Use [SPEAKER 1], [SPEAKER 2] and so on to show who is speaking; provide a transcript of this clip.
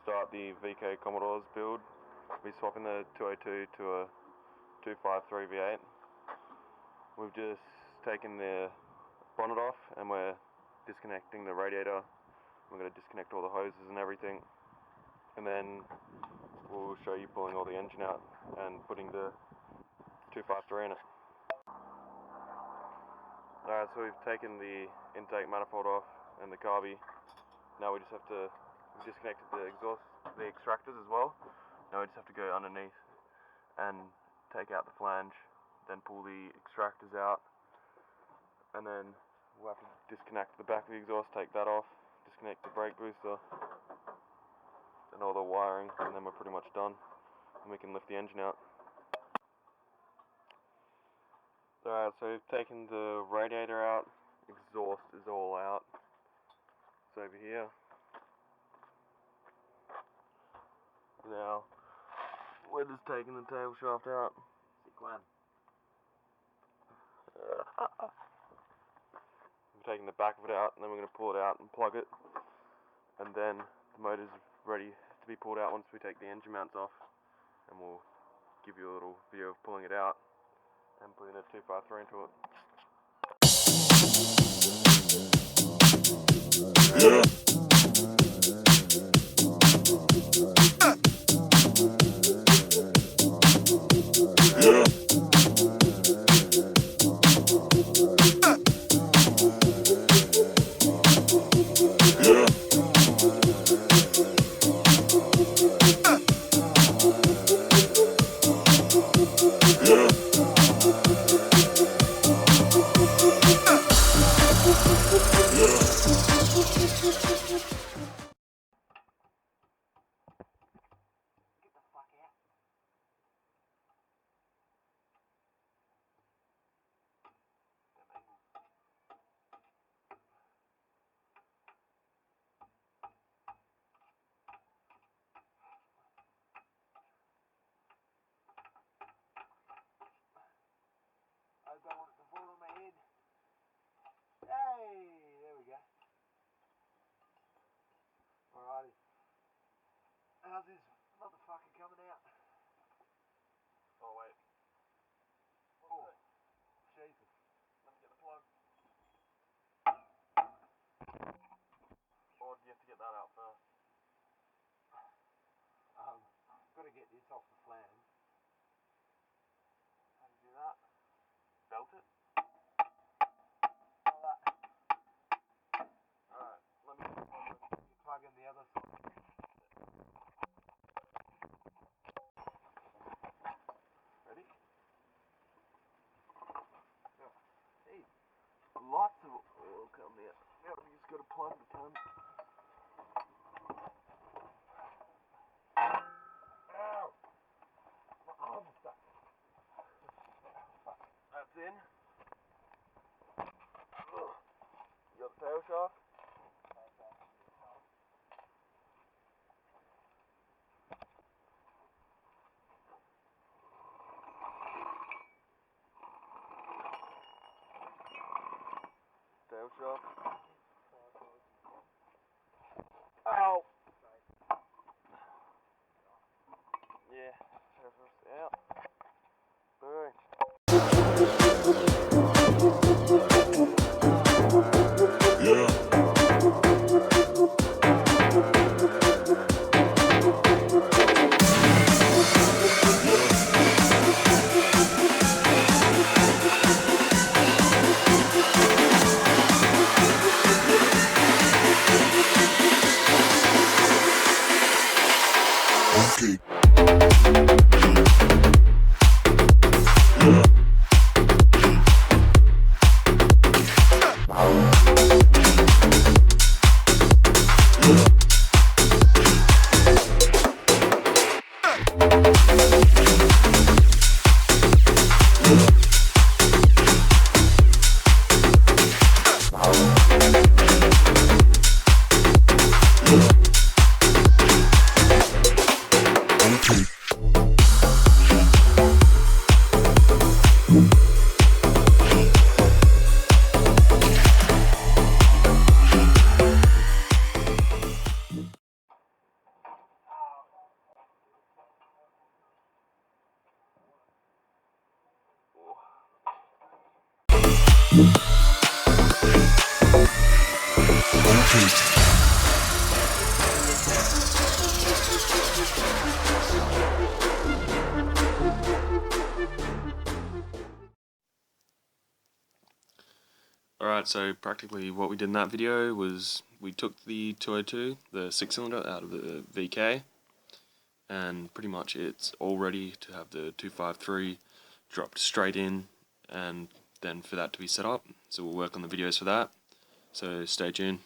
[SPEAKER 1] start the VK Commodore's build. We're swapping the 202 to a 253 V8. We've just taken the bonnet off and we're disconnecting the radiator. We're going to disconnect all the hoses and everything, and then we'll show you pulling all the engine out and putting the 253 in it. Alright, so we've taken the intake manifold off and the carby. Now we just have to, we've disconnected the exhaust, the extractors as well. Now we just have to go underneath and take out the flange, then pull the extractors out, and then we'll have to disconnect the back of the exhaust, take that off, disconnect the brake booster and all the wiring, and then we're pretty much done and we can lift the engine out. Alright, so we've taken the radiator out, exhaust is all out. It's over here. Now we're just taking the tail shaft out. We're taking the back of it out, and then we're going to pull it out and plug it, and then the motor's ready to be pulled out once we take the engine mounts off, and we'll give you a little video of pulling it out and putting the 253 into it.
[SPEAKER 2] I don't want it to fall on my head. Hey, there we go. Alrighty. How's this motherfucker coming out?
[SPEAKER 1] Oh wait.
[SPEAKER 2] Oh, Jesus.
[SPEAKER 1] Let me get the plug. Or do you have to get that out first?
[SPEAKER 2] Got to get this off the flange.
[SPEAKER 1] How do you do that? Belt it?
[SPEAKER 2] Like that.
[SPEAKER 1] Alright, let me get the plug.
[SPEAKER 2] You plug in the other side.
[SPEAKER 1] Ready? Yeah. Hey, lots of oil coming out. Now we just got to plug the ton.
[SPEAKER 2] Ow! My arm's stuck.
[SPEAKER 1] That's in. Ugh. You got the tail shaft? Tail shaft. Ow! Yeah, tail shaft's out. Boom. Alright, so practically what we did in that video was we took the 202, the 6-cylinder, out of the VK, and pretty much it's all ready to have the 253 dropped straight in, and then for that to be set up. So we'll work on the videos for that, so stay tuned.